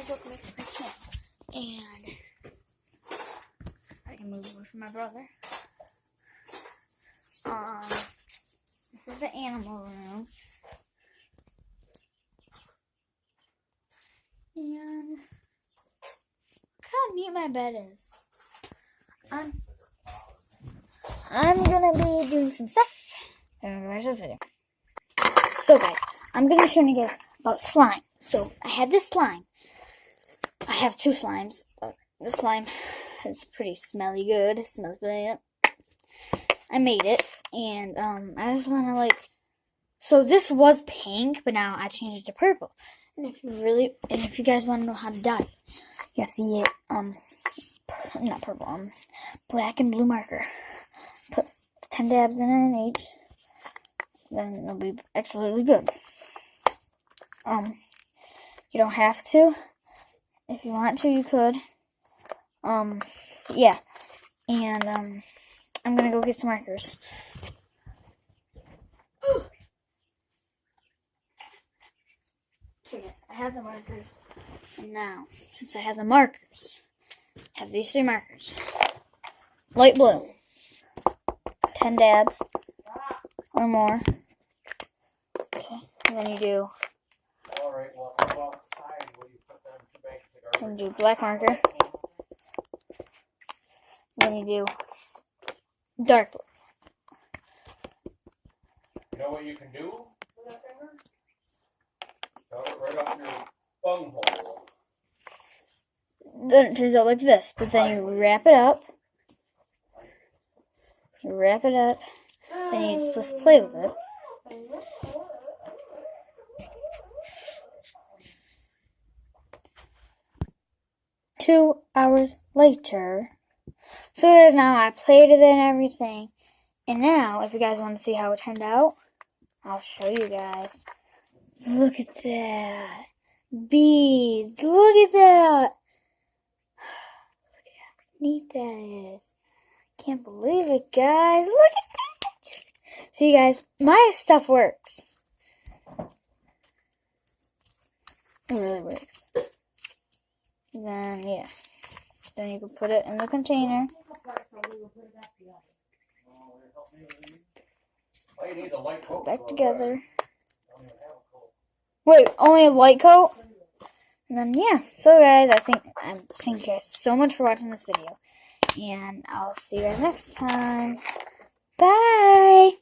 guys, welcome back to my channel. And I can move away from my brother. This is the animal room. And look how neat my bed is. I'm gonna be doing some stuff. So guys, I'm gonna be showing you guys about slime. So I have this slime. I have two slimes, but this slime is pretty smelly good. It smells really good. I made it, and I just wanna so this was pink, but now I changed it to purple. And if you guys want to know how to dye it, you have to get not purple, black and blue marker. Put 10 dabs in it each. Then it'll be absolutely good. You don't have to. If you want to, you could. Yeah. And I'm gonna go get some markers. Okay, guys, I have the markers. And now, since I have the markers, I have these three markers. Light blue. 10 dabs or more. Okay, and then you do. Alright, well, outside, where you put them 2 bags of garbage. And do black marker. Then you do dark blue. You know what you can do with that finger? Shove it right up your bunghole. Then it turns out like this, but then you wrap it up. You wrap it up. Then you just play with it. 2 hours later. So there's now I played with it and everything. And now, if you guys want to see how it turned out, I'll show you guys. Look at that. Beads. Look at that. Look at how neat that is. Can't believe it, guys. Look at that. See, guys, my stuff works. It really works. Then, yeah. Then you can put it in the container. Back together. Wait, only a light coat? And then, yeah. So, guys, I thank you guys so much for watching this video. And I'll see you guys next time. Bye!